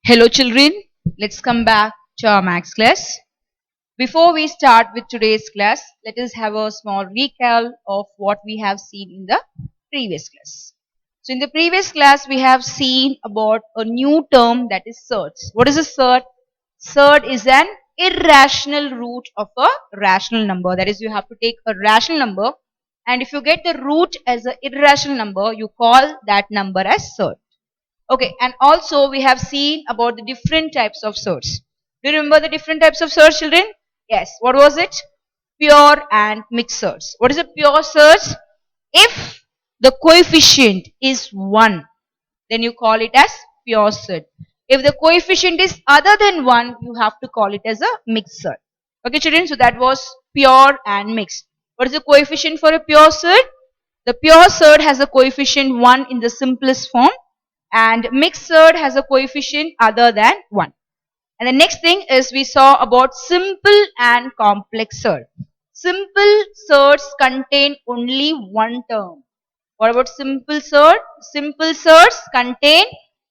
Hello children, let's come back to our maths class. Before we start with today's class, let us have a small recap of what we have seen in the previous class. So in the previous class, we have seen about a new term that is surds. What is a surd? Surd is an irrational root of a rational number. That is, you have to take a rational number, and if you get the root as an irrational number, you call that number as surd. Okay, and also we have seen about the different types of surds. Do you remember the different types of surds, children? Yes. What was it? Pure and mixed surds. What is a pure surge? If the coefficient is 1, then you call it as pure surd. If the coefficient is other than 1, you have to call it as a mixed surd. Okay, children, so that was pure and mixed. What is the coefficient for a pure surd? The pure surd has a coefficient 1 in the simplest form, and mixed surd has a coefficient other than 1. And the next thing is we saw about simple and complex surd. Simple surds contain only one term. What about simple surd? Simple surds contain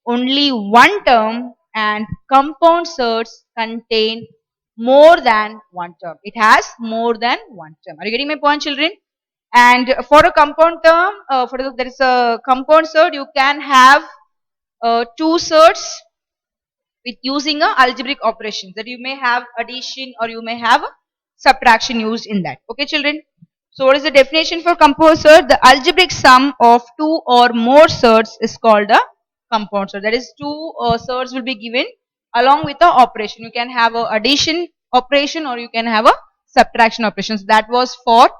only one term, and compound surds contain more than one term. It has more than one term. Are you getting my point, children? And for a compound term, there is a compound surd, you can have two surds with using a algebraic operations, that you may have addition or you may have subtraction used in that. Okay, children. So what is the definition for compound surd? The algebraic sum of two or more surds is called a compound surd. That is, two surds will be given along with the operation. You can have a addition operation or you can have a subtraction operations. That was for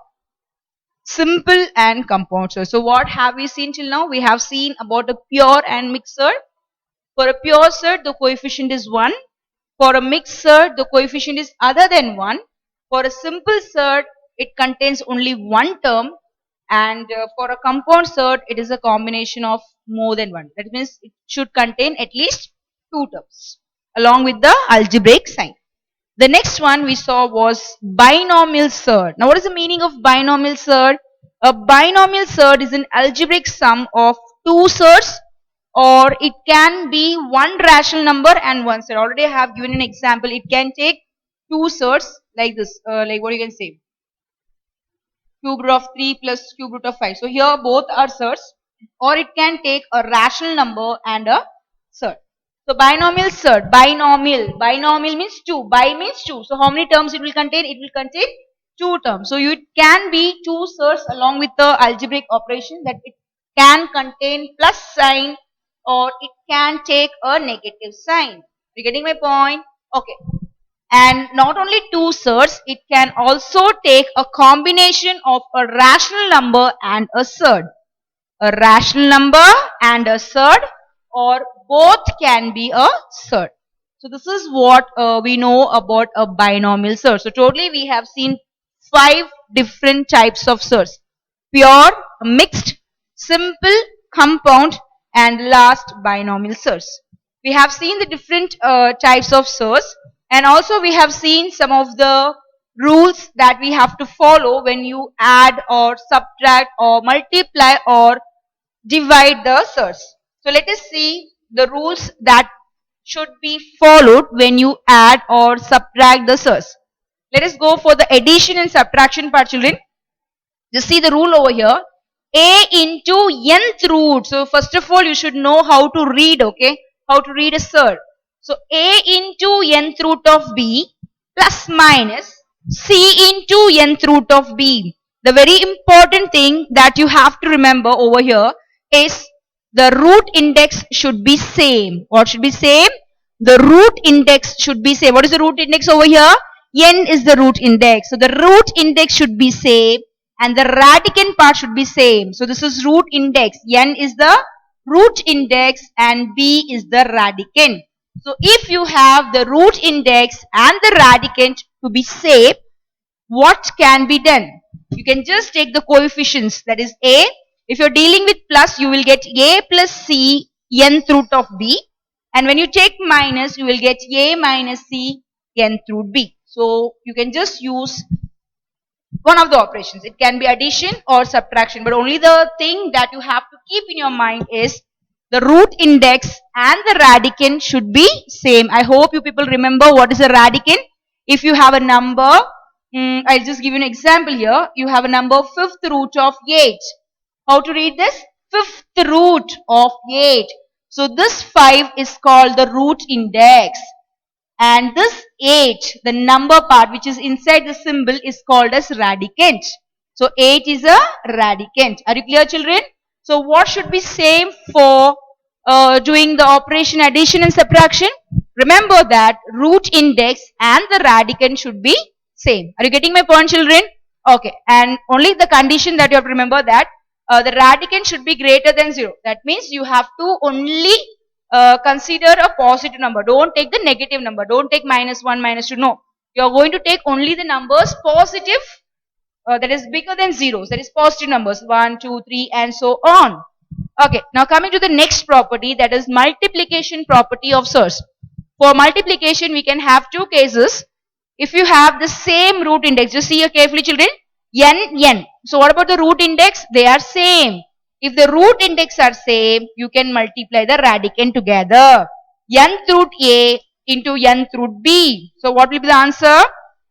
simple and compound surd. So what have we seen till now? We have seen about a pure and mixed surd. For a pure surd, the coefficient is 1. For a mixed surd, the coefficient is other than 1. For a simple surd, it contains only one term. And for a compound surd, it is a combination of more than one. That means it should contain at least two terms along with the algebraic sign. The next one we saw was binomial surd. Now what is the meaning of binomial surd? A binomial surd is an algebraic sum of two surds, or it can be one rational number and one surd. Already I have given an example. It can take two surds like this, like what you can say, cube root of 3 plus cube root of 5. So here both are surds, or it can take a rational number and a surd. So binomial surd, binomial means 2, bi means 2. So how many terms it will contain? It will contain 2 terms. So it can be 2 surds along with the algebraic operation, that it can contain plus sign or it can take a negative sign. You getting my point? Okay. And not only two surds, it can also take a combination of a rational number and a surd. A rational number and a surd, or both can be a surd. So this is what we know about a binomial surd. So totally we have seen 5 different types of surds: pure, mixed, simple, compound, and last binomial surds. We have seen the different types of surds, and also we have seen some of the rules that we have to follow when you add or subtract or multiply or divide the surds. So let us see the rules that should be followed when you add or subtract the surds. Let us go for the addition and subtraction part, children. Just see the rule over here. A into nth root. So first of all, you should know how to read, okay? How to read a surd. So A into nth root of B plus minus C into nth root of B. The very important thing that you have to remember over here is the root index should be same. What should be same? The root index should be same. What is the root index over here? N is the root index. So the root index should be same and the radicand part should be same. So this is root index. N is the root index and B is the radicand. So if you have the root index and the radicand to be same, what can be done? You can just take the coefficients, that is A. If you're dealing with plus, you will get A plus C nth root of B. And when you take minus, you will get A minus C nth root B. So you can just use one of the operations. It can be addition or subtraction, but only the thing that you have to keep in your mind is the root index and the radicand should be same. I hope you people remember what is a radicand. If you have a number, I'll just give you an example here. You have a number fifth root of 8. How to read this? Fifth root of 8. So this 5 is called the root index. And this 8, the number part which is inside the symbol is called as radicand. So 8 is a radicand. Are you clear, children? So what should be same for doing the operation addition and subtraction? Remember that root index and the radicand should be same. Are you getting my point, children? Okay. And only the condition that you have to remember that the radicand should be greater than 0. That means you have to only consider a positive number. Don't take the negative number. Don't take -1, -2. No. You are going to take only the numbers positive that is bigger than zeros. That is positive numbers 1, 2, 3 and so on. Okay. Now coming to the next property, that is multiplication property of source. For multiplication we can have two cases. If you have the same root index, just see here carefully, children. N. So what about the root index? They are same. If the root index are same, you can multiply the radicand together. Nth root A into nth root B. So what will be the answer?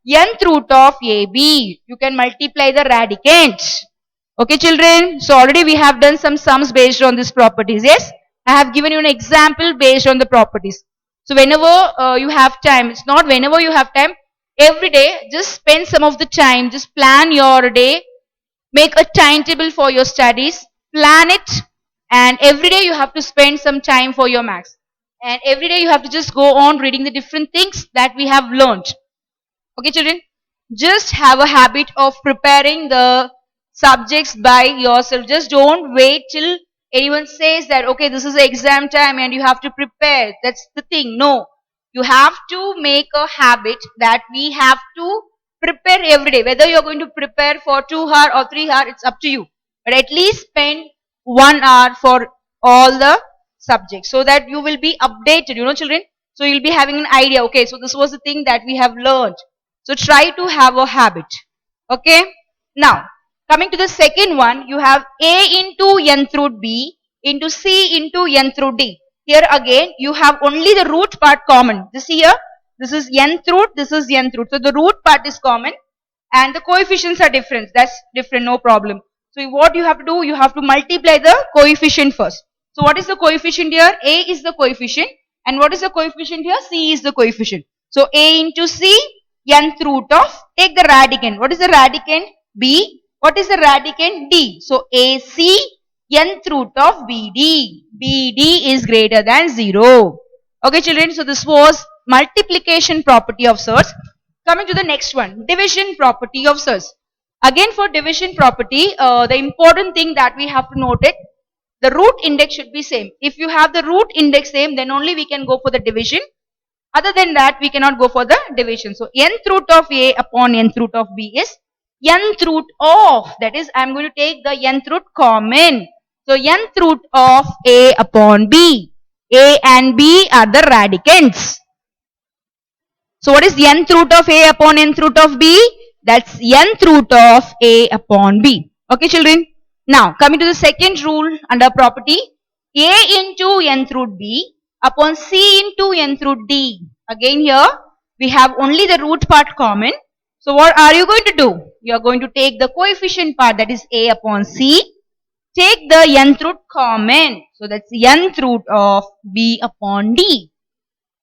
Nth root of AB. You can multiply the radicand. Okay, children. So already we have done some sums based on these properties. Yes, I have given you an example based on the properties. So whenever you have time, it's not whenever you have time, every day just spend some of the time, just plan your day, make a timetable for your studies, plan it, and every day you have to spend some time for your maths. And every day you have to just go on reading the different things that we have learned. Okay, children, just have a habit of preparing the subjects by yourself. Just don't wait till anyone says that, okay, this is exam time and you have to prepare. That's the thing. No, you have to make a habit that we have to prepare every day. Whether you're going to prepare for 2 hours or 3 hours, it's up to you. But at least spend 1 hour for all the subjects so that you will be updated, children. So you'll be having an idea. Okay, so this was the thing that we have learned. So try to have a habit. Okay. Now, coming to the second one, you have A into nth root B into C into nth root D. Here again, you have only the root part common. This here, this is nth root, this is nth root. So the root part is common and the coefficients are different. That's different, no problem. So what you have to do, you have to multiply the coefficient first. So what is the coefficient here? A is the coefficient. And what is the coefficient here? C is the coefficient. So A into C, nth root of, take the radicand. What is the radicand? B. What is the radicand? D. So AC, nth root of BD. BD is greater than 0. Okay, children. So this was multiplication property of source. Coming to the next one, division property of source. Again, for division property, the important thing that we have to note it, the root index should be same. If you have the root index same, then only we can go for the division. Other than that, we cannot go for the division. So nth root of A upon nth root of B is nth root of, that is, I am going to take the nth root common. So nth root of A upon B. A and B are the radicands. So what is nth root of A upon nth root of B? That's nth root of A upon B. Okay, children. Now, coming to the second rule under property, A into nth root B upon C into nth root D. Again here, we have only the root part common. So what are you going to do? You are going to take the coefficient part, that is A upon C. Take the nth root common. So that's nth root of B upon D.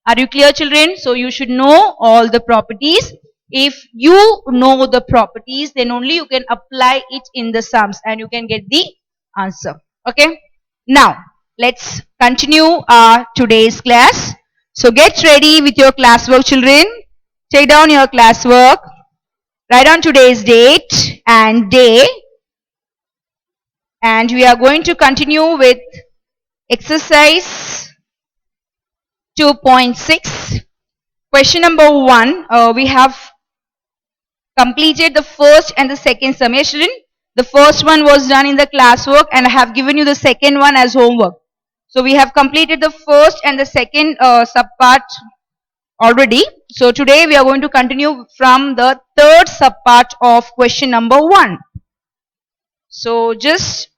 Are you clear, children? So you should know all the properties. If you know the properties, then only you can apply it in the sums and you can get the answer. Okay. Now, let's continue our today's class. So get ready with your classwork, children. Take down your classwork. Write down today's date and day. And we are going to continue with exercise 2.6. Question number 1. We have completed the first and the second sum. Yes, children? The first one was done in the classwork and I have given you the second one as homework. So we have completed the first and the second subpart already. So today we are going to continue from the third subpart of question number 1. So just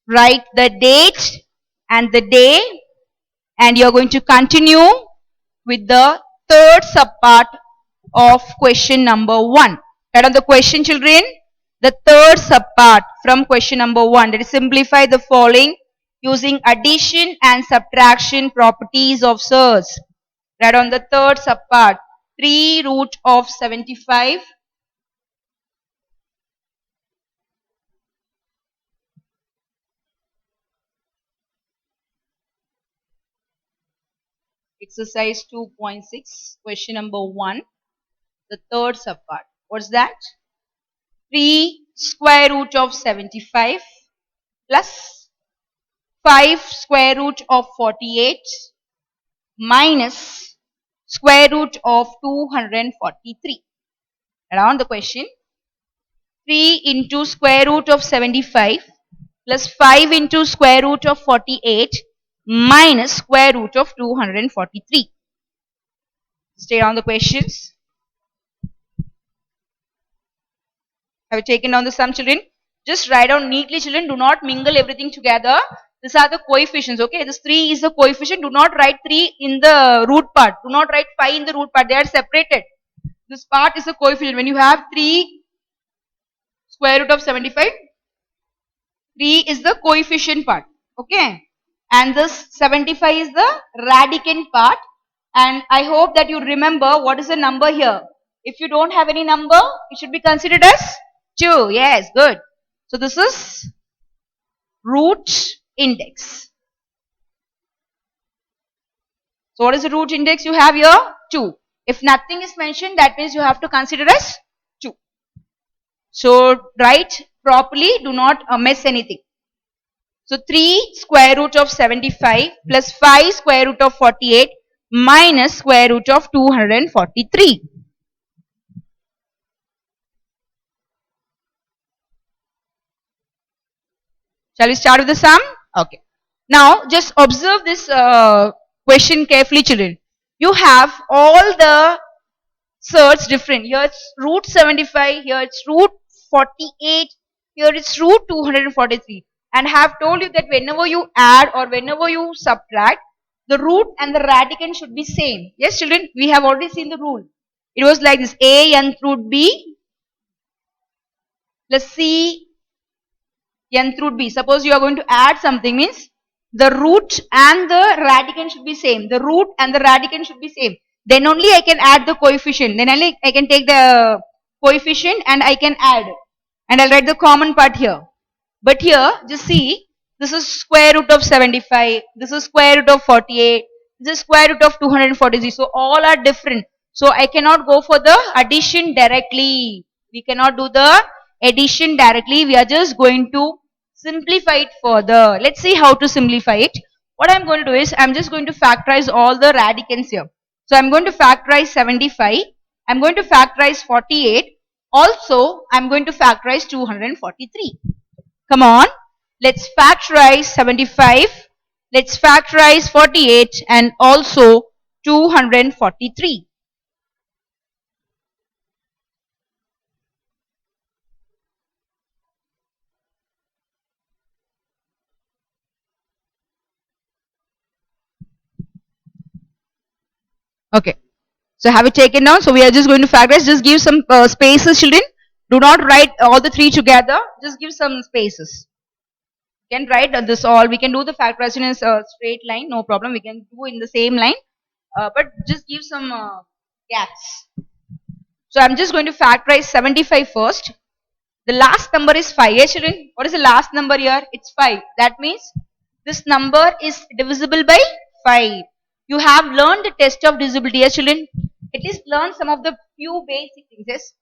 write the date and the day, and you're going to continue with the third subpart of question number 1. Right on the question, children? The third subpart from question number 1, that is simplify the following using addition and subtraction properties of surds. Right on the third subpart, 3 root of 75 exercise 2.6 question number 1, the third subpart. What's that? 3 square root of 75 plus 5 square root of 48 minus square root of 243. Around the question, 3 into square root of 75 plus 5 into square root of 48 minus square root of 243. Stay on the questions. Have you taken down the sum, children? Just write down neatly, children. Do not mingle everything together. These are the coefficients, okay? This 3 is the coefficient. Do not write 3 in the root part. Do not write 5 in the root part. They are separated. This part is a coefficient. When you have 3 square root of 75, 3 is the coefficient part, okay? And this 75 is the radicand part. And I hope that you remember what is the number here. If you don't have any number, it should be considered as 2. Yes, good. So this is root index. So what is the root index you have here? 2. If nothing is mentioned, that means you have to consider as 2. So write properly, do not miss anything. So 3 square root of 75 plus 5 square root of 48 minus square root of 243. Shall we start with the sum? Okay. Now just observe this question carefully, children. You have all the surds different. Here it's root 75, here it's root 48, here it's root 243. And have told you that whenever you add or whenever you subtract, the root and the radicand should be same. Yes, children, we have already seen the rule. It was like this: a nth root b plus c nth root b. Suppose you are going to add something, means the root and the radicand should be same. The root and the radicand should be same. Then only I can add the coefficient. Then only I can take the coefficient and I can add. And I'll write the common part here. But here, just see, this is square root of 75. This is square root of 48. This is square root of 243. So all are different. So I cannot go for the addition directly. We cannot do the addition directly. We are just going to simplify it further. Let's see how to simplify it. What I'm going to do is, I'm just going to factorize all the radicands here. So I'm going to factorize 75. I'm going to factorize 48. Also, I'm going to factorize 243. Come on. Let's factorize 75. Let's factorize 48 and also 243. Okay. So have it taken down. So we are just going to factorize. Just give some spaces, children. Do not write all the 3 together. Just give some spaces. You can write this all. We can do the factorization in a straight line. No problem. We can do in the same line. But just give some gaps. So I'm just going to factorize 75 first. The last number is 5. Yes, children. What is the last number here? It's 5. That means this number is divisible by 5. You have learned the test of divisibility, yes, children. At least learn some of the few basic things. Yes.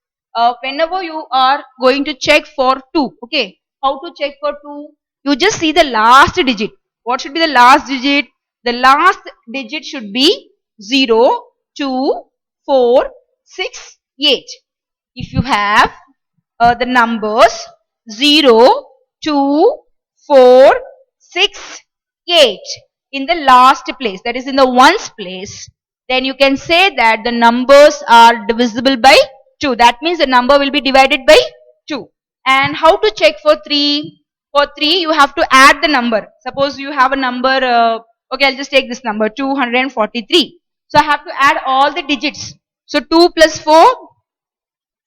Whenever you are going to check for 2, okay, how to check for 2? You just see the last digit. What should be the last digit? The last digit should be 0, 2, 4, 6, 8. If you have the numbers 0, 2, 4, 6, 8 in the last place, that is in the ones place, then you can say that the numbers are divisible by 2. That means the number will be divided by 2. And how to check for 3? For 3, you have to add the number. Suppose you have a number, okay, I'll just take this number 243. So I have to add all the digits. So 2 plus 4,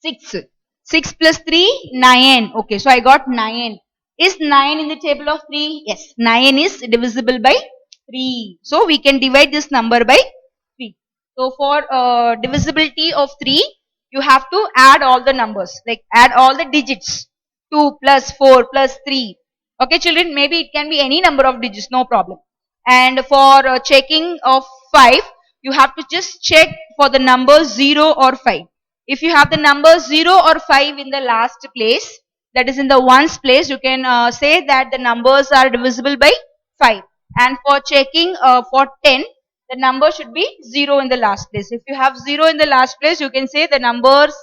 6. 6 plus 3, 9. Okay, so I got 9. Is 9 in the table of 3? Yes, 9 is divisible by 3. So we can divide this number by 3. So for divisibility of 3, you have to add all the numbers, like add all the digits. 2 plus 4 plus 3. Okay, children, maybe it can be any number of digits, no problem. And for checking of 5, you have to just check for the number 0 or 5. If you have the number 0 or 5 in the last place, that is in the ones place, you can say that the numbers are divisible by 5. And for checking for 10, the number should be 0 in the last place. If you have 0 in the last place, you can say the numbers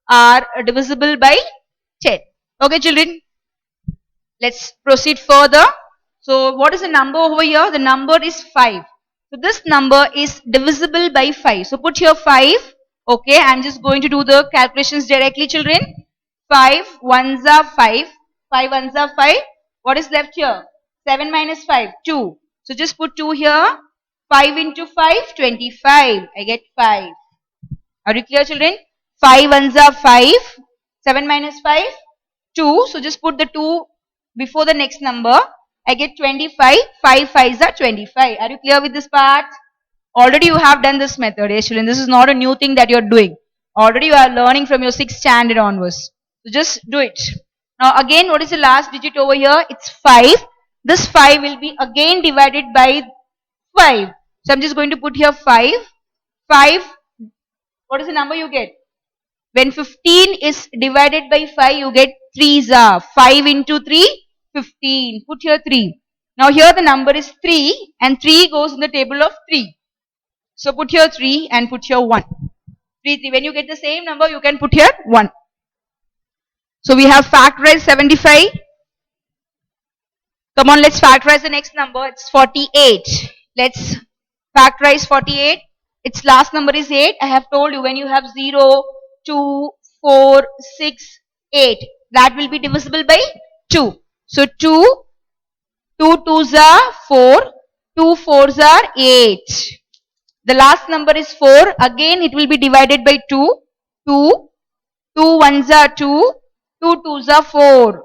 are divisible by 10. Okay, children, let's proceed further. So what is the number over here? The number is 5. So this number is divisible by 5. So put here 5. Okay, I'm just going to do the calculations directly, children. 5 ones are 5. 5 ones are 5. What is left here? 7 minus 5, 2. So just put 2 here. 5 into 5, 25. I get 5. Are you clear, children? 5 ones are 5. 7 minus 5, 2. So just put the 2 before the next number. I get 25. 5 5s are 25. Are you clear with this part? Already you have done this method, yes, children. This is not a new thing that you are doing. Already you are learning from your 6th standard onwards. So just do it. Now again, what is the last digit over here? It's 5. This 5 will be again divided by 5. So I'm just going to put here 5. 5. What is the number you get? When 15 is divided by 5, you get 3s are 5 into 3, 15. Put here 3. Now here the number is 3 and 3 goes in the table of 3. So put here 3 and put here 1. 3, 3. When you get the same number, you can put here 1. So we have factorized 75. Come on, let's factorize the next number. It's 48. Let's factorize 48. Its last number is 8. I have told you when you have 0, 2, 4, 6, 8. That will be divisible by 2. So 2, 2 2s are 4, 2 4s are 8. The last number is 4. Again it will be divided by 2. 2, 2 1s are 2, 2 2s are 4.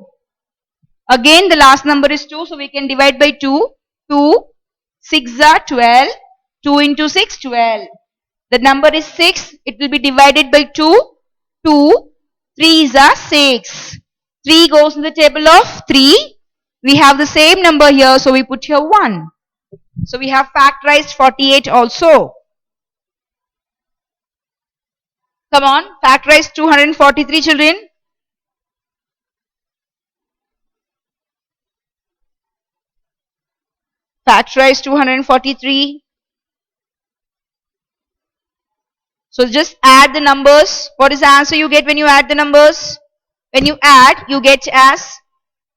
Again the last number is 2, so we can divide by 2. 2, 6 are 12. 2 into 6, 12. The number is 6. It will be divided by 2. 2, 3s are 6. 3 goes in the table of 3. We have the same number here, so we put here 1. So we have factorized 48 also. Come on, factorize 243, children. Factorize 243. So just add the numbers. What is the answer you get when you add the numbers? When you add, you get as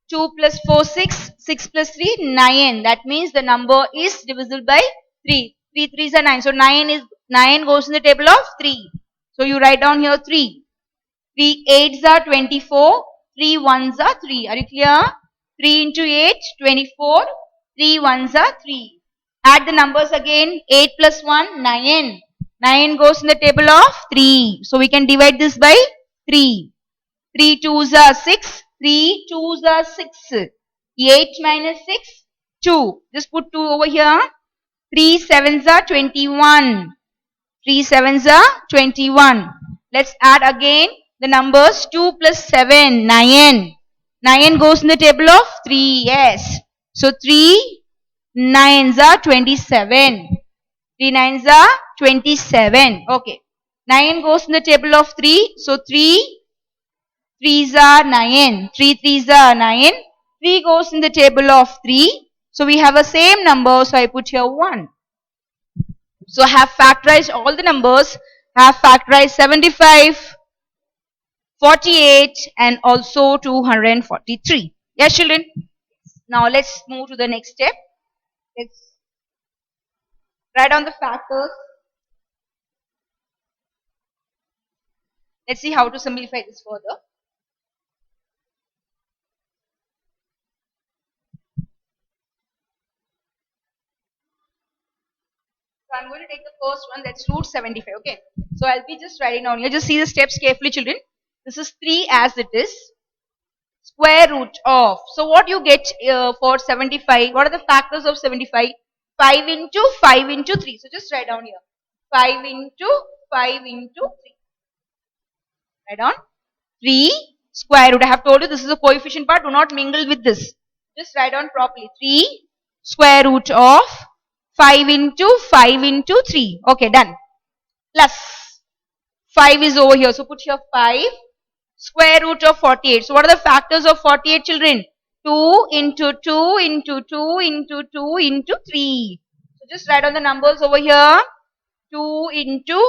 2 plus 4, 6. 6 plus 3, 9. That means the number is divisible by 3. 3 3s are 9. So 9 goes in the table of 3. So you write down here 3. 3 8s are 24. 3 1s are 3. Are you clear? 3 into 8, 24. 3 1s are 3. Add the numbers again. 8 plus 1, 9. 9 goes in the table of 3. So we can divide this by 3. 3 2s are 6. 3 2s are 6. 8 minus 6, 2. Just put 2 over here. 3 7s are 21. 3 7s are 21. Let's add again the numbers. 2 plus 7, 9. 9 goes in the table of 3. Yes. So 3 9s are 27. 3 9s are 27. Okay. 9 goes in the table of 3. So 3 3s are 9. 3 3s are 9. 3 goes in the table of 3. So we have a same number. So I put here 1. So I have factorized all the numbers. Have factorized 75, 48 and also 243. Yes, children. Now let's move to the next step. Let's write down the factors. Let's see how to simplify this further. So I'm going to take the first one, that's root 75. Okay. So I'll be just writing down here. Just see the steps carefully, children. This is 3 as it is. Square root of. So what you get for 75? What are the factors of 75? 5 into 5 into 3. So just write down here. 5 into 5 into 3. Write down 3 square root. I have told you this is a coefficient part. Do not mingle with this. Just write down properly. 3 square root of 5 into 5 into 3. Okay, done. Plus 5 is over here. So put here 5 square root of 48. So what are the factors of 48, children? 2 into 2 into 2 into 2 into 3. So just write down the numbers over here. 2 into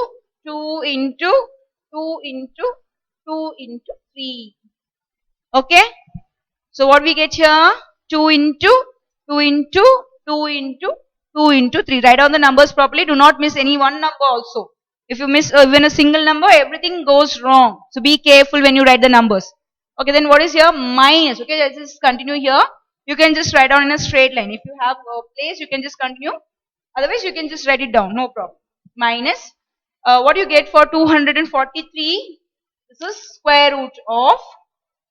2 into 2 into 2 into 3. Okay. So what we get here? 2 into 2 into 2 into 2 into 3. Write down the numbers properly. Do not miss any one number also. If you miss even a single number, everything goes wrong. So be careful when you write the numbers. Okay, then what is here? Minus. Okay, let's just continue here. You can just write down in a straight line. If you have a place, you can just continue. Otherwise, you can just write it down. No problem. Minus. What you get for 243? This is square root of.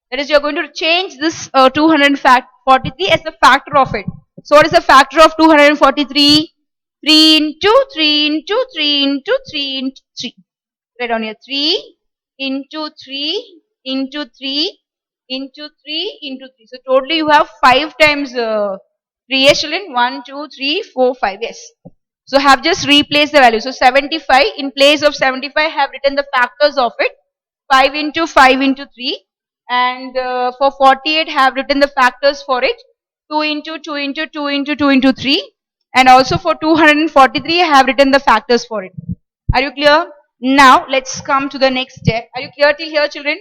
That is, you are going to change this 243 as the factor of it. So what is the factor of 243? 3 into 3 into 3 into 3 into 3. Write down here 3 into 3 into 3 into 3 into 3. So totally you have 5 times 3. Yes, children? 1, 2, 3, 4, 5. Yes. So have just replaced the value. So 75 in place of 75 have written the factors of it. 5 into 5 into 3. And for 48 have written the factors for it. 2 into 2 into 2 into 2 into 3. And also for 243 I have written the factors for it. Are you clear? Now let's come to the next step. Are you clear till here, children?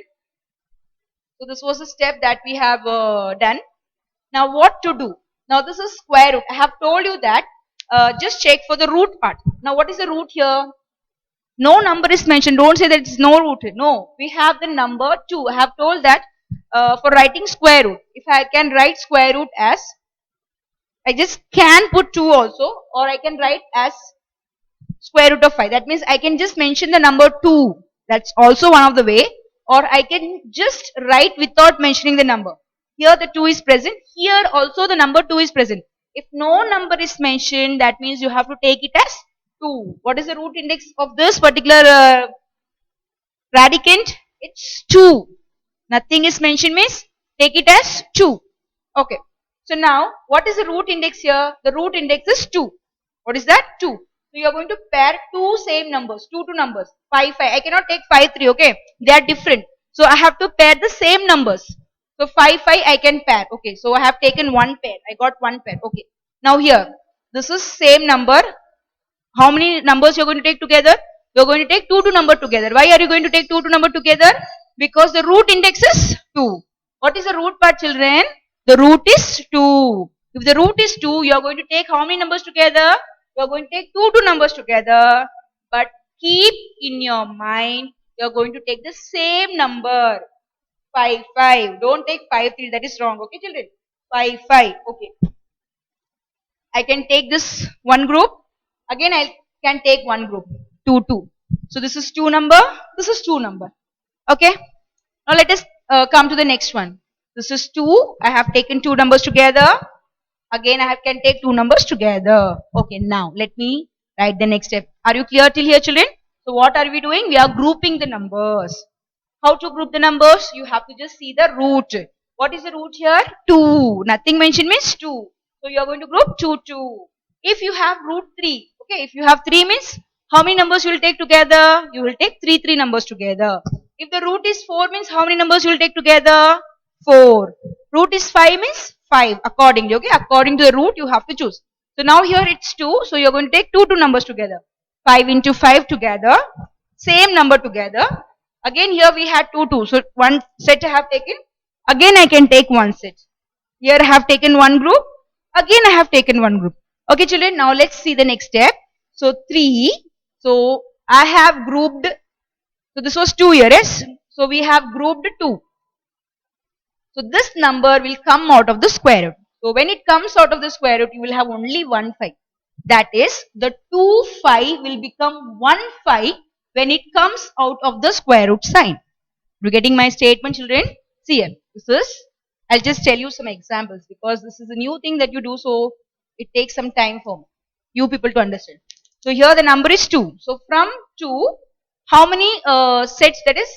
So this was the step that we have done. Now what to do? Now this is square root. I have told you that just check for the root part. Now what is the root here? No number is mentioned. Don't say that it's no root. No, we have the number 2. I have told that for writing square root. If I can write square root as, I just can put 2 also, or I can write as square root of 5. That means I can just mention the number 2. That's also one of the way. Or I can just write without mentioning the number. Here the 2 is present. Here also the number 2 is present. If no number is mentioned, that means you have to take it as 2. What is the root index of this particular radicand? It's 2. Nothing is mentioned means take it as 2. Okay. So now what is the root index here? The root index is 2. What is that? 2. So you are going to pair two same numbers, two numbers, 5, 5. I cannot take 5, 3, okay? They are different. So I have to pair the same numbers. So 5, 5 I can pair. Okay, so I have taken one pair. I got one pair. Okay. Now here, this is same number. How many numbers you are going to take together? You are going to take two number together. Why are you going to take two number together? Because the root index is 2. What is the root part, children? The root is 2. If the root is 2, you are going to take how many numbers together? You are going to take two numbers together. But keep in your mind, you are going to take the same number. 5, 5. Don't take 5, 3. That is wrong. Okay, children? 5, 5. Okay. I can take this one group. Again, I can take one group. 2, 2. So this is 2 number. This is 2 number. Okay. Now let us come to the next one. This is 2. I have taken two numbers together. Again, I can take two numbers together. Okay. Now let me write the next step. Are you clear till here, children? So what are we doing? We are grouping the numbers. How to group the numbers? You have to just see the root. What is the root here? 2. Nothing mentioned means 2. So you are going to group 2, 2. If you have root 3, okay, if you have 3 means how many numbers you will take together? You will take 3 numbers together. If the root is 4 means how many numbers you will take together? 4. Root is 5 means 5 accordingly, okay? According to the root you have to choose. So now here it's 2, so you are going to take two numbers together. 5 into 5 together, same number together. Again here we had 2, 2. So one set I have taken. Again I can take one set. Here I have taken one group. Again I have taken one group. Okay children, now let's see the next step. So 3. So I have grouped. So this was 2 here, yes? So we have grouped 2. So this number will come out of the square root. So when it comes out of the square root, you will have only 1, 5. That is, the 2 5 will become 1 5 when it comes out of the square root sign. You getting my statement, children? See here. I'll just tell you some examples because this is a new thing that you do, so it takes some time for you people to understand. So here the number is 2. So from 2, how many sets that is?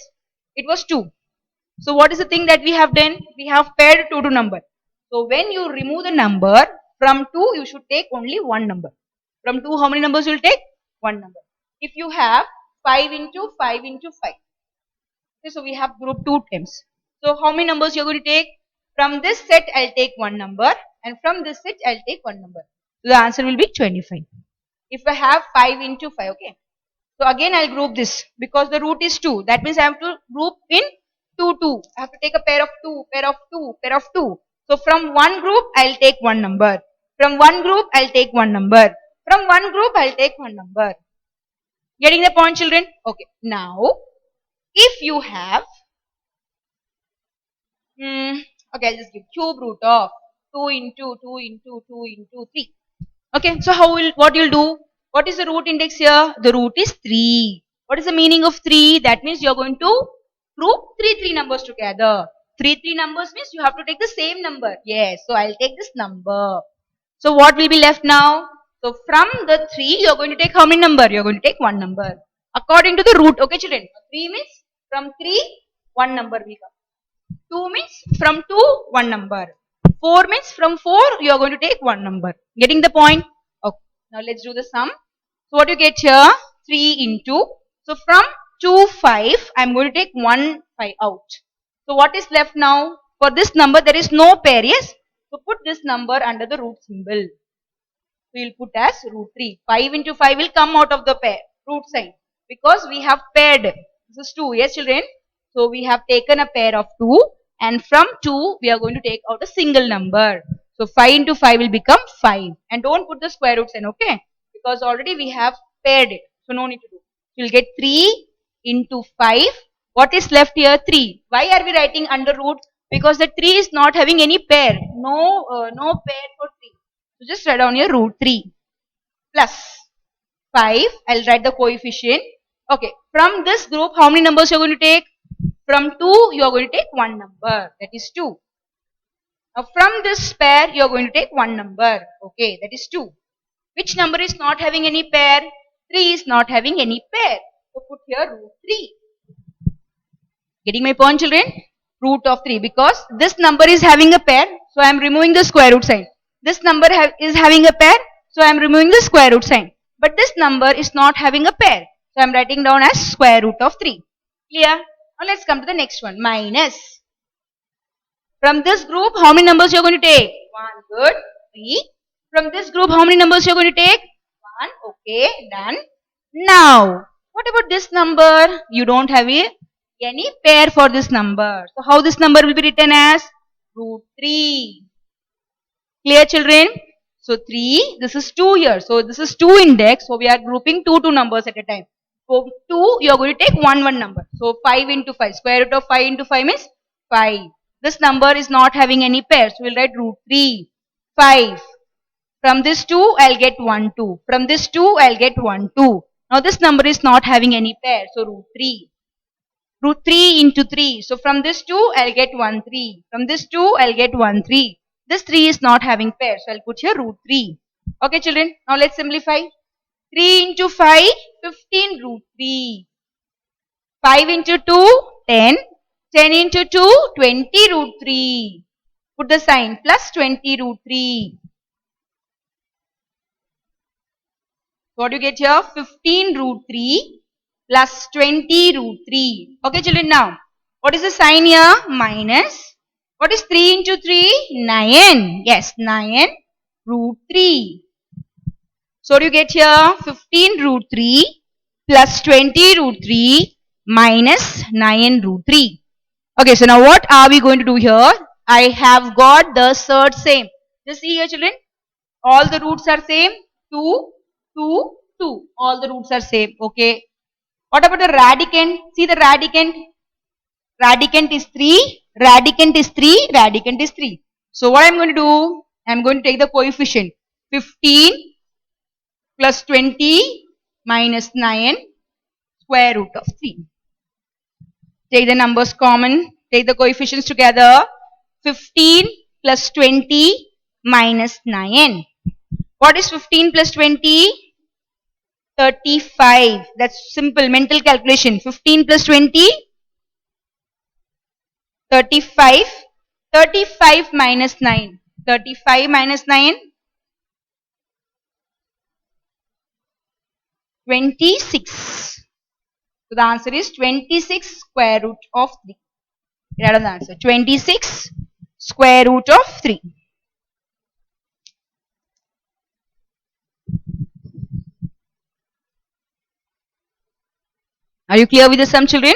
It was 2. So what is the thing that we have done? We have paired 2 to number. So when you remove the number from 2, you should take only one number. From 2, how many numbers you will take? One number. If you have 5 into 5 into 5. Okay, so we have group 2 times. So how many numbers you are going to take? From this set, I'll take one number. And from this set, I'll take one number. So the answer will be 25. If I have 5 into 5, okay. So again, I'll group this because the root is 2. That means I have to group in 2, 2. I have to take a pair of 2, pair of 2, pair of 2. So from one group, I'll take one number. From one group, I'll take one number. From one group, I'll take one number. Getting the point, children? Okay. Now, if you have, okay, I'll just give cube root of 2 into 2 into 2 into 3. Okay, so what you'll do? What is the root index here? The root is 3. What is the meaning of 3? That means you're going to group 3 numbers together. 3 numbers means you have to take the same number. Yes, so I'll take this number. So what will be left now? So from the 3, you're going to take how many number? You're going to take one number. According to the root, okay children? 3 means from 3, one number will come. 2 means from 2, one number. 4 means from 4, you are going to take one number. Getting the point? Okay. Now let's do the sum. So what you get here? 3 into. So from 2, 5, I am going to take 1, 5 out. So what is left now? For this number, there is no pair, yes? So put this number under the root symbol. So we will put as root 3. 5 into 5 will come out of the pair, root sign. Because we have paired. This is 2, yes children? So we have taken a pair of 2. And from 2, we are going to take out a single number. So 5 into 5 will become 5. And don't put the square root sign, okay? Because already we have paired it. So no need to do. You'll get 3 into 5. What is left here? 3. Why are we writing under root? Because the 3 is not having any pair. No pair for 3. So just write down your root 3 plus 5. I'll write the coefficient. Okay. From this group, how many numbers you're going to take? From 2, you are going to take one number. That is 2. Now from this pair, you are going to take one number. Okay. That is 2. Which number is not having any pair? 3 is not having any pair. So put here root 3. Getting my point, children? Root of 3. Because this number is having a pair. So I am removing the square root sign. This number is having a pair. So I am removing the square root sign. But this number is not having a pair. So I am writing down as square root of 3. Clear? Now let's come to the next one. Minus. From this group, how many numbers you are going to take? 1, good. 3. From this group, how many numbers you are going to take? 1. Okay, done. Now, what about this number? You don't have any pair for this number. So how this number will be written as? Root 3. Clear, children? So 3, this is 2 here. So this is 2 index. So we are grouping 2 numbers at a time. So 2, you are going to take one number. So 5 into 5. Square root of 5 into 5 means 5. This number is not having any pair. So we'll write root 3. 5. From this 2, I'll get 1, 2. From this 2, I'll get 1, 2. Now this number is not having any pair. So root 3. Root 3 into 3. So from this 2, I'll get 1, 3. From this 2, I'll get 1, 3. This 3 is not having pair. So I'll put here root 3. Okay, children. Now let's simplify. 3 into 5, 15 root 3. 5 into 2, 10. 10 into 2, 20 root 3. Put the sign plus 20 root 3. What do you get here? 15 root 3 plus 20 root 3. Okay, children, now. What is the sign here? Minus. What is 3 into 3? 9. Yes, 9 root 3. So, what do you get here? 15 root 3 plus 20 root 3 minus 9 root 3. Okay, so now what are we going to do here? I have got the third same. Just see here, children. All the roots are same. 2, 2, 2. All the roots are same. Okay. What about the radicand? See the radicand. Radicand is 3. Radicand is 3. Radicand is 3. So what I am going to do? I am going to take the coefficient. 15 plus 20 minus 9 square root of 3. Take the numbers common, take the coefficients together. 15 plus 20 minus 9. What is 15 plus 20? 35. That's simple mental calculation. 15 plus 20? 35. 35 minus 9. 35 minus 9? 26. So the answer is 26 square root of 3. Write the answer. 26 square root of 3. Are you clear with the sum, children?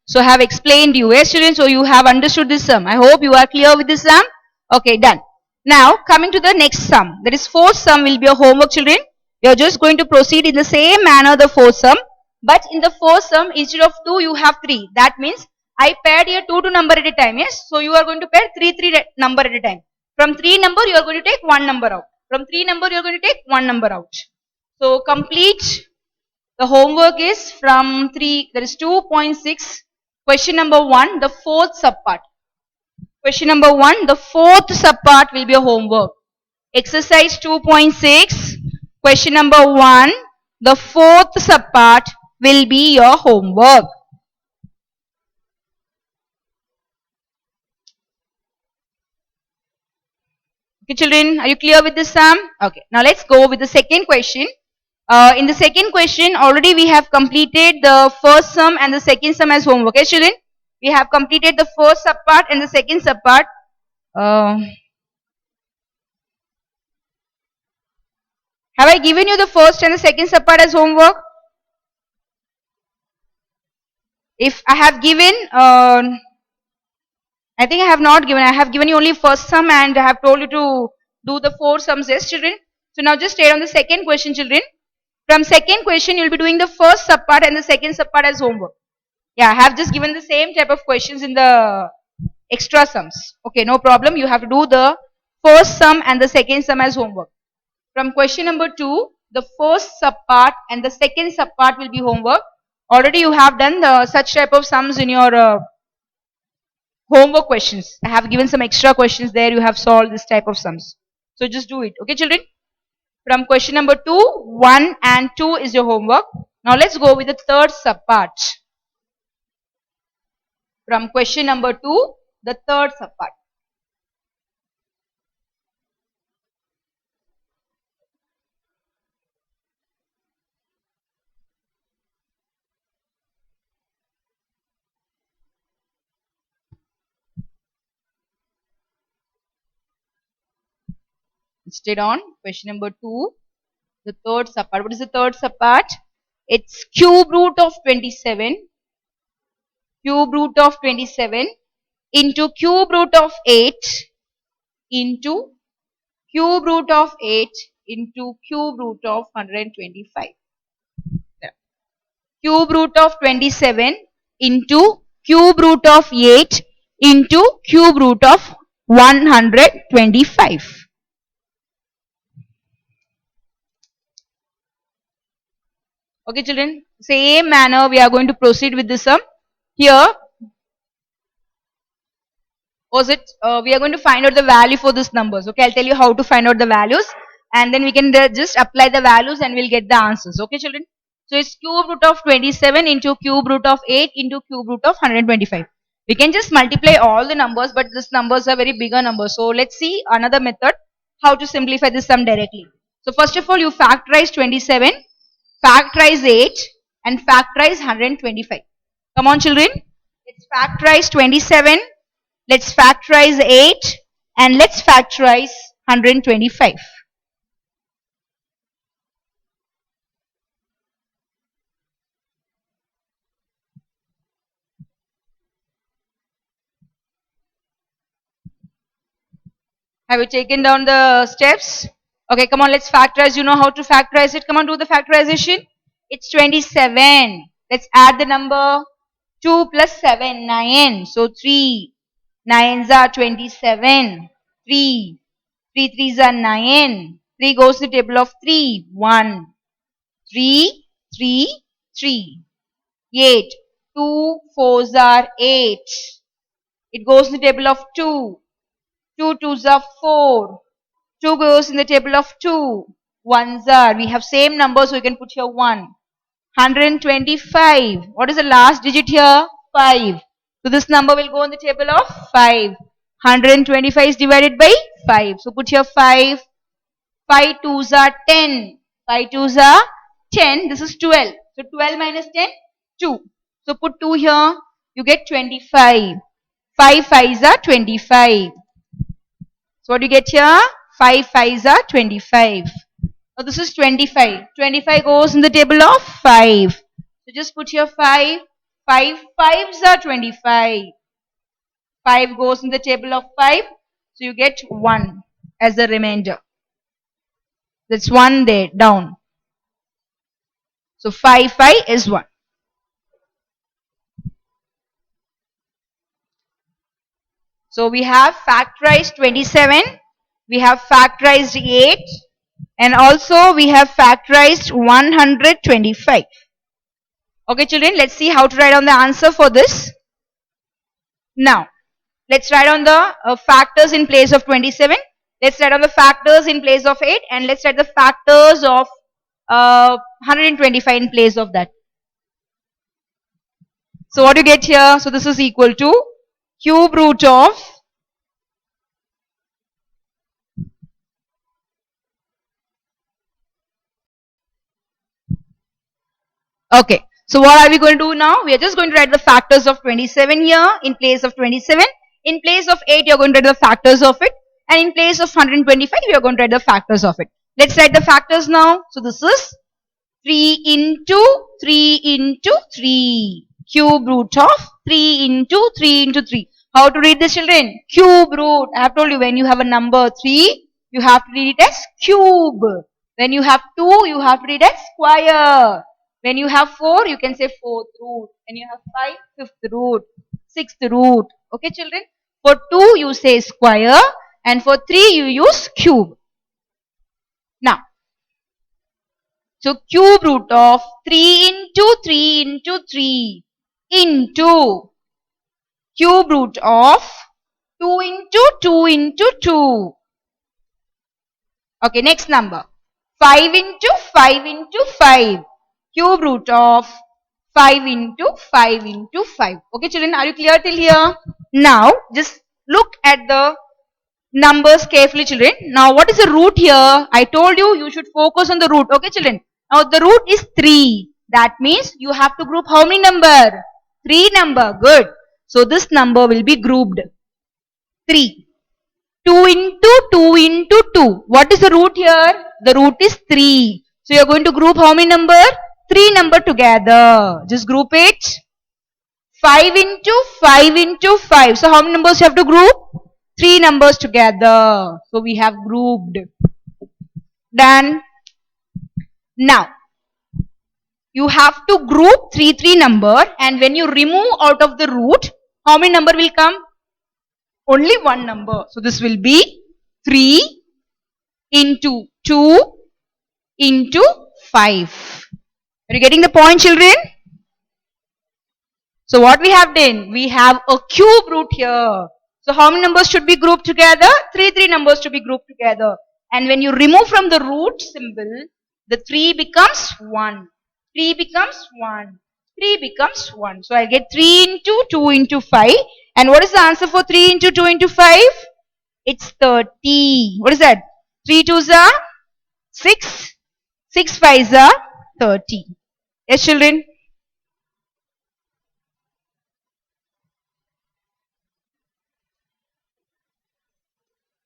So I have explained you. Yes, children, so you have understood this sum. I hope you are clear with this sum. Okay, done. Now, coming to the next sum. That is fourth sum will be a homework, children. You are just going to proceed in the same manner the fourth sum. But in the fourth sum, instead of 2, you have 3. That means I paired here 2 number at a time. Yes, so you are going to pair 3 number at a time. From 3 number, you are going to take 1 number out. From 3 number, you are going to take 1 number out. So complete. The homework is from 3, that is 2.6. Question number 1, the fourth subpart. Question number 1, the fourth subpart will be a homework. Exercise 2.6, question number 1, the fourth subpart will be your homework. Okay, children, are you clear with this sum? Okay, now let's go with the second question. In the second question, already we have completed the first sum and the second sum as homework. Okay, children? We have completed the first subpart and the second subpart. Have I given you the first and the second subpart as homework? If I have given, I think I have not given. I have given you only first sum and I have told you to do the 4 sums. Yes, children? So now just stay on the second question, children. From second question, you will be doing the first subpart and the second subpart as homework. Yeah, I have just given the same type of questions in the extra sums. Okay, no problem. You have to do the first sum and the second sum as homework. From question number 2, the first subpart and the second subpart will be homework. Already you have done such type of sums in your homework questions. I have given some extra questions there. You have solved this type of sums. So just do it. Okay, children? From question number 2, 1 and 2 is your homework. Now let's go with the third subpart. From question number 2, the third subpart. Instead on question number 2, the third subpart. What is the third subpart? It's cube root of 27. Cube root of 27 into cube root of 8 into cube root of 8 into cube root of 125. Cube root of 27 into cube root of 8 into cube root of 125. Okay, children, same manner we are going to proceed with this sum. Here, we are going to find out the value for these numbers. Okay, I'll tell you how to find out the values and then we can just apply the values and we'll get the answers. Okay, children. So it's cube root of 27 into cube root of 8 into cube root of 125. We can just multiply all the numbers, but these numbers are very bigger numbers. So let's see another method how to simplify this sum directly. So first of all, you factorize 27, factorize 8 and factorize 125. Come on, children. Let's factorize 27. Let's factorize 8 and let's factorize 125. Have you taken down the steps? Okay, come on, let's factorize. You know how to factorize it. Come on, do the factorization. It's 27. Let's add the number 2 plus 7, 9. So 3 9s are 27. 3 3 3s are 9. 3 goes to the table of 3, 1. 3, 3, 3. 8. 2 fours are 8. It goes in the table of 2. 2 twos are 4. 2 goes in the table of 2. Ones are, we have same number, so we can put here 1. 125. What is the last digit here? 5. So this number will go in the table of 5. 125 is divided by 5. So put here 5. 5 twos are 10. 5 twos are 10. This is 12. So 12 minus 10, 2. So put 2 here. You get 25. 5 fives are 25. So what do you get here? 5 fives are 25. So this is 25. 25 goes in the table of 5. So just put here 5. 5 fives are 25. 5 goes in the table of 5. So you get 1 as the remainder. That's 1 there down. So 5 is 1. So we have factorized 27. We have factorized 8. And also we have factorized 125. Okay children, let's see how to write on the answer for this. Now, let's write on the factors in place of 27. Let's write on the factors in place of 8. And let's write the factors of 125 in place of that. So what do you get here? So this is equal to cube root of okay. So what are we going to do now? We are just going to write the factors of 27 here in place of 27. In place of 8, you are going to write the factors of it. And in place of 125, we are going to write the factors of it. Let's write the factors now. So this is 3 into 3 into 3. Cube root of 3 into 3 into 3. How to read this, children? Cube root. I have told you, when you have a number 3, you have to read it as cube. When you have 2, you have to read it as square. When you have 4, you can say 4th root. When you have 5, 5th root, 6th root. Okay, children? For 2, you say square. And for 3, you use cube. Now, so cube root of 3 into 3 into 3 into cube root of 2 into 2 into 2. Okay, next number. 5 into 5 into 5. Cube root of 5 into 5 into 5. Okay children, are you clear till here? Now, just look at the numbers carefully children. Now, what is the root here? I told you, you should focus on the root. Okay children. Now, the root is 3. That means you have to group how many number? 3 number. Good. So, this number will be grouped. 3. 2 into 2 into 2. What is the root here? The root is 3. So, you are going to group how many number? 3 number together. Just group it. 5 into 5 into 5. So, how many numbers you have to group? 3 numbers together. So, we have grouped. Done. Now, you have to group 3 number, and when you remove out of the root, how many number will come? Only one number. So, this will be 3 into 2 into 5. Are you getting the point, children? So, what we have done? We have a cube root here. So, how many numbers should be grouped together? 3 numbers to be grouped together. And when you remove from the root symbol, the 3 becomes 1. 3 becomes 1. 3 becomes 1. So, I get 3 into 2 into 5. And what is the answer for 3 into 2 into 5? It's 30. What is that? 3 2s are 6. 6 5s are 30. Yes, children?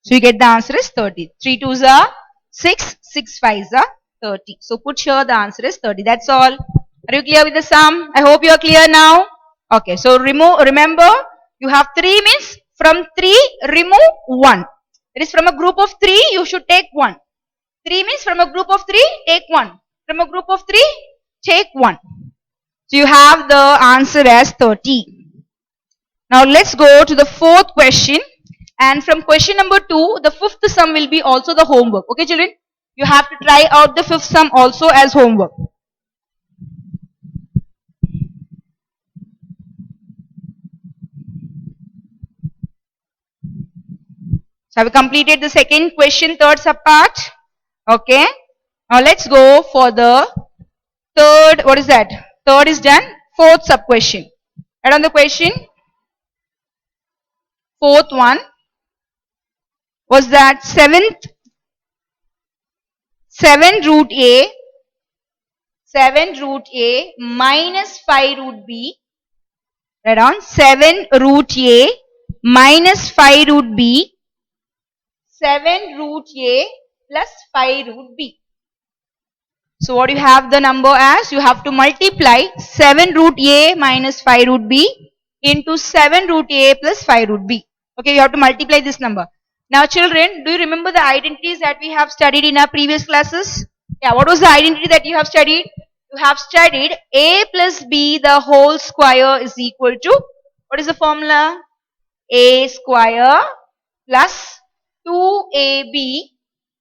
So, you get the answer is 30. 3 2s are 6. 6 5s are 30. So, put here the answer is 30. That's all. Are you clear with the sum? I hope you are clear now. Okay. So, remember, you have 3 means from 3, remove 1. That is from a group of 3, you should take 1. 3 means from a group of 3, take 1. From a group of 3, take 1. So, you have the answer as 30. Now, let's go to the fourth question. And from question number 2, the fifth sum will be also the homework. Okay, children? You have to try out the fifth sum also as homework. So have we completed the second question, third subpart? Okay. Now let's go for the third. What is that? Third is done. Fourth sub question. Add on the question. Fourth one was that 7 root A minus 5 root B. Write down 7 root A minus 5 root B. 7 root A plus 5 root B. So what you have the number as? You have to multiply 7 root A minus 5 root B into 7 root A plus 5 root B. Okay, you have to multiply this number. Now children, do you remember the identities that we have studied in our previous classes? Yeah, what was the identity that you have studied? You have studied A plus B the whole square is equal to, what is the formula? A square plus 2AB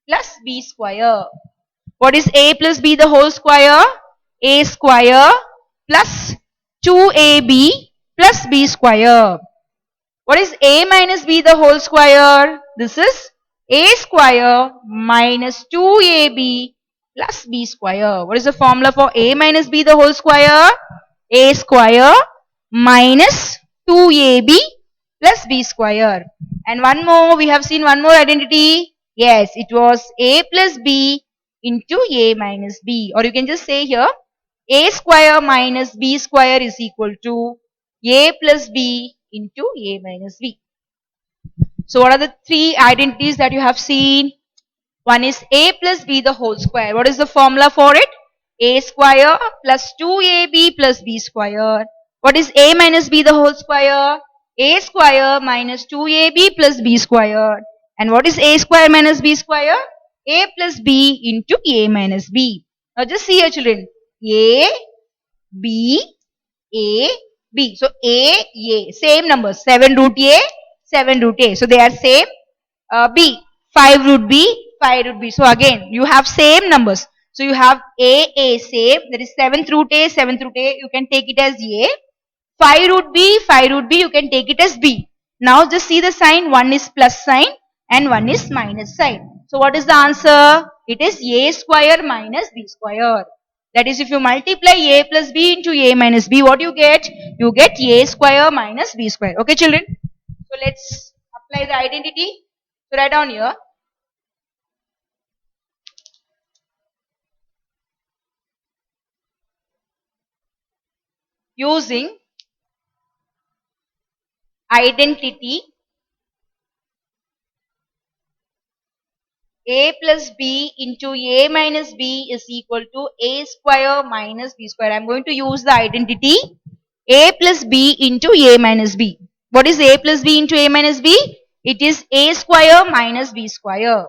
plus B square. What is A plus B the whole square? A square plus 2AB plus B square. What is A minus B the whole square? This is A square minus 2AB plus B square. What is the formula for A minus B the whole square? A square minus 2AB plus B square. And one more, we have seen one more identity. Yes, it was A plus B into A minus B, or you can just say here A square minus B square is equal to A plus B into A minus B. So what are the three identities that you have seen? One is A plus B the whole square. What is the formula for it? A square plus 2AB plus B square. What is A minus B the whole square? A square minus 2AB plus B square. And what is A square minus B square? A plus B into A minus B. Now just see here children. A, B, A, B. So A, same numbers. 7 root A, 7 root A. So they are same. B, 5 root B, 5 root B. So again, you have same numbers. So you have A, same. That is 7th root A, 7th root A. You can take it as A. 5 root B, 5 root B. You can take it as B. Now just see the sign. One is plus sign and one is minus sign. So what is the answer? It is A square minus B square. That is, if you multiply A plus B into A minus B, what you get? You get A square minus B square. Okay children? So let's apply the identity. So write down here. Using identity A plus B into A minus B is equal to A square minus B square. I am going to use the identity A plus B into A minus B. What is A plus B into A minus B? It is A square minus B square.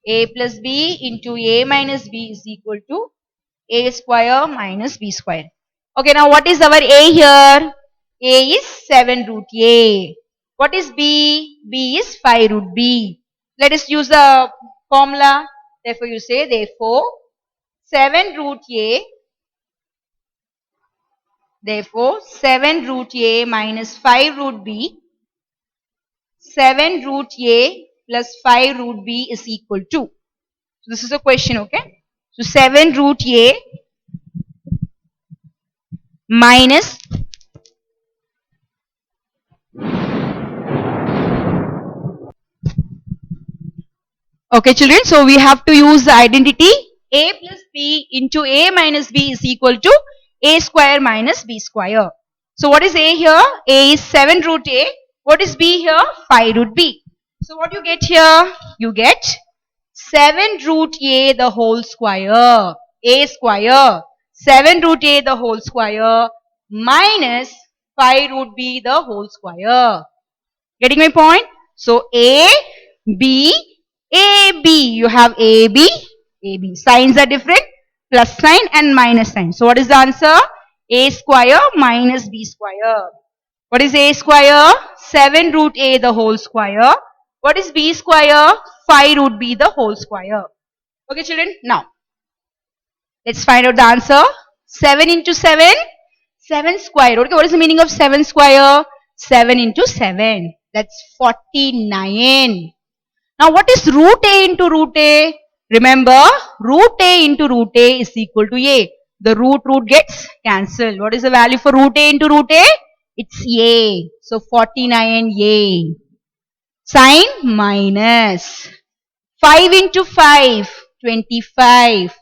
A plus B into A minus B is equal to A square minus B square. Okay, now what is our A here? A is 7 root A. What is B? B is 5 root B. Let us use the formula. Therefore, you say, therefore, 7 root A. Therefore, 7 root A minus 5 root B. 7 root A plus 5 root B is equal to. So this is a question, okay? So 7 root A minus okay children, so we have to use the identity A plus B into A minus B is equal to A square minus B square. So what is A here? A is 7 root A. What is B here? 5 root B. So what you get here? You get 7 root A the whole square. A square. 7 root A the whole square minus 5 root B the whole square. Getting my point? So A, B, AB. You have AB, AB. Signs are different. Plus sign and minus sign. So what is the answer? A square minus B square. What is A square? 7 root A the whole square. What is B square? 5 root B the whole square. Okay children? Now, let's find out the answer. 7 into 7. 7 square. Okay, what is the meaning of 7 square? 7 into 7. That's 49. Now what is root A into root A? Remember, root A into root A is equal to A. The root gets cancelled. What is the value for root A into root A? It's A. So 49 A. Sign minus. 5 into 5, 25.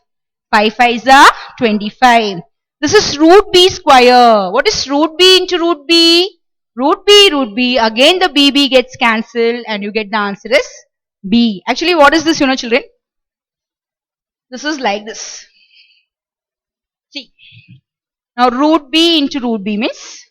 5 5s are 25. This is root B square. What is root B into root B? Root B. Again the BB gets cancelled and you get the answer is B. Actually, what is this, children? This is like this. See. Now, root B into root B means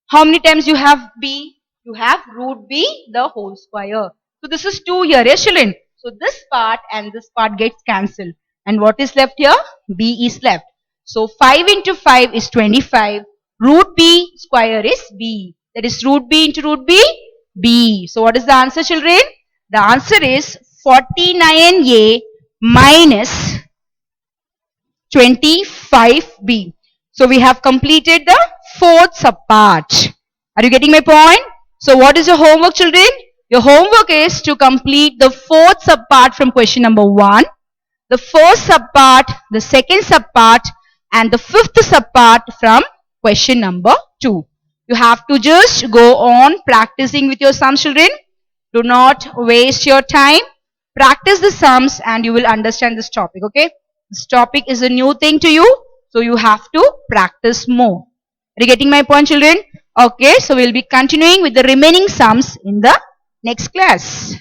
how many times you have B? You have root B the whole square. So, this is 2 here, yes, children? So, this part and this part gets cancelled. And what is left here? B is left. So, 5 into 5 is 25. Root B square is B. That is root B into root B, B. So, what is the answer, children? The answer is 49A minus 25B. So, we have completed the fourth subpart. Are you getting my point? So, what is your homework, children? Your homework is to complete the fourth subpart from question number 1, the first subpart, the second subpart, and the fifth subpart from question number 2. You have to just go on practicing with your sums, children. Do not waste your time. Practice the sums and you will understand this topic, okay? This topic is a new thing to you, so you have to practice more. Are you getting my point, children? Okay, so we'll be continuing with the remaining sums in the next class.